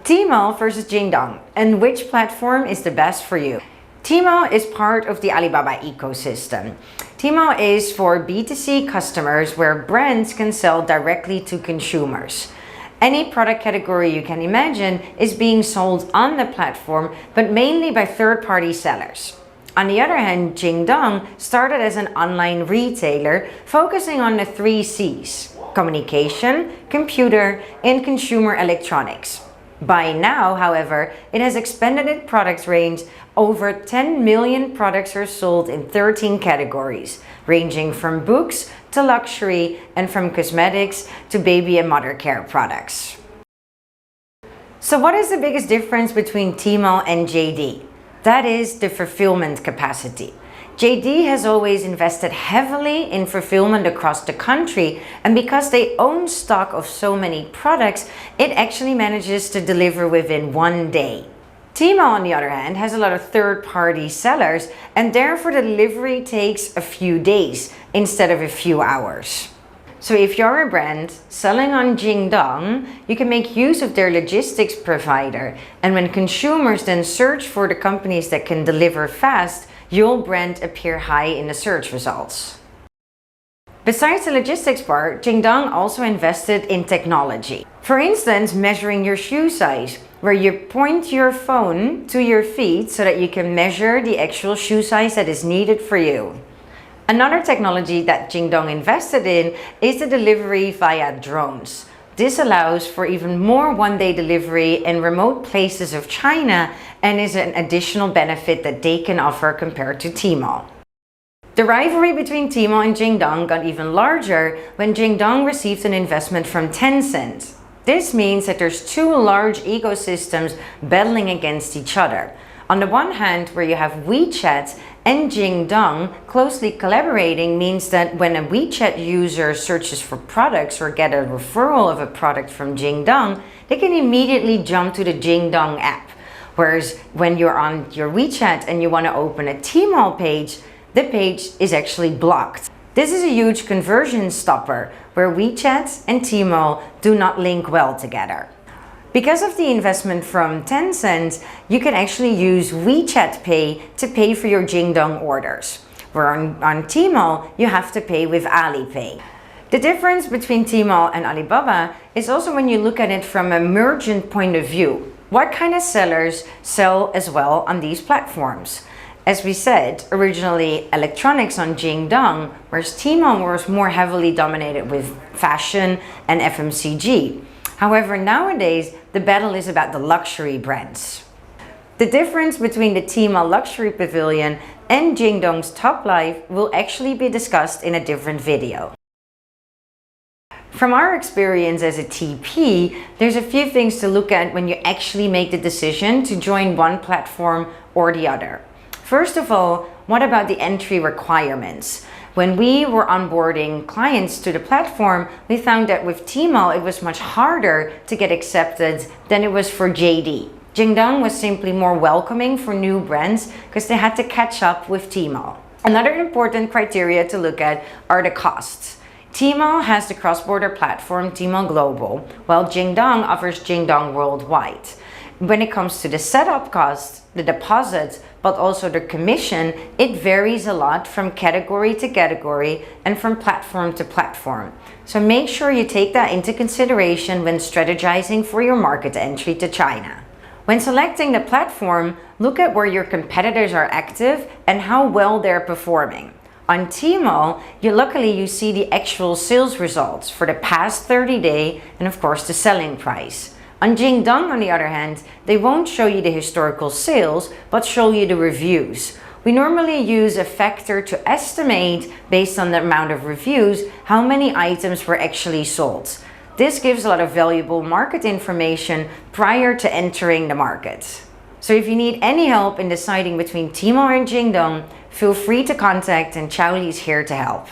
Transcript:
Tmall versus Jingdong, and which platform is the best for you? Tmall is part of the Alibaba ecosystem. Tmall is for B2C customers where brands can sell directly to consumers. Any product category you can imagine is being sold on the platform, but mainly by third-party sellers. On the other hand, Jingdong started as an online retailer focusing on the 3 C's: communication, computer, and consumer electronics. By now, however, it has expanded its product range. Over 10 million products are sold in 13 categories, ranging from books to luxury and from cosmetics to baby and mother care products. So what is the biggest difference between Tmall and JD? That is the fulfillment capacity. JD has always invested heavily in fulfillment across the country, and because they own stock of so many products, it actually manages to deliver within 1 day. Tmall, on the other hand, has a lot of third-party sellers, and therefore the delivery takes a few days instead of a few hours. So if you're a brand selling on Jingdong, you can make use of their logistics provider, and when consumers then search for the companies that can deliver fast, your brand appear high in the search results. Besides the logistics part, Jingdong also invested in technology. For instance, measuring your shoe size, where you point your phone to your feet so that you can measure the actual shoe size that is needed for you. Another technology that Jingdong invested in is the delivery via drones. This allows for even more one-day delivery in remote places of China and is an additional benefit that they can offer compared to Tmall. The rivalry between Tmall and Jingdong got even larger when Jingdong received an investment from Tencent. This means that there's 2 large ecosystems battling against each other. On the one hand, where you have WeChat and Jingdong closely collaborating means that when a WeChat user searches for products or get a referral of a product from Jingdong, they can immediately jump to the Jingdong app. Whereas when you're on your WeChat and you want to open a Tmall page, the page is actually blocked. This is a huge conversion stopper where WeChat and Tmall do not link well together. Because of the investment from Tencent, you can actually use WeChat Pay to pay for your Jingdong orders, where on Tmall, you have to pay with Alipay. The difference between Tmall and Alibaba is also when you look at it from a merchant point of view. What kind of sellers sell as well on these platforms? As we said, originally electronics on Jingdong, whereas Tmall was more heavily dominated with fashion and FMCG. However, nowadays, the battle is about the luxury brands. The difference between the Tmall Luxury Pavilion and Jingdong's Top Life will actually be discussed in a different video. From our experience as a TP, there's a few things to look at when you actually make the decision to join one platform or the other. First of all, what about the entry requirements? When we were onboarding clients to the platform, we found that with Tmall, it was much harder to get accepted than it was for JD. Jingdong was simply more welcoming for new brands because they had to catch up with Tmall. Another important criteria to look at are the costs. Tmall has the cross-border platform Tmall Global, while Jingdong offers Jingdong Worldwide. When it comes to the setup costs, the deposit, but also the commission, it varies a lot from category to category and from platform to platform. So make sure you take that into consideration when strategizing for your market entry to China. When selecting the platform, look at where your competitors are active and how well they're performing. On Tmall, luckily you see the actual sales results for the past 30 days and of course the selling price. On Jingdong, on the other hand, they won't show you the historical sales, but show you the reviews. We normally use a factor to estimate, based on the amount of reviews, how many items were actually sold. This gives a lot of valuable market information prior to entering the market. So if you need any help in deciding between Tmall and Jingdong, feel free to contact and Charlie is here to help.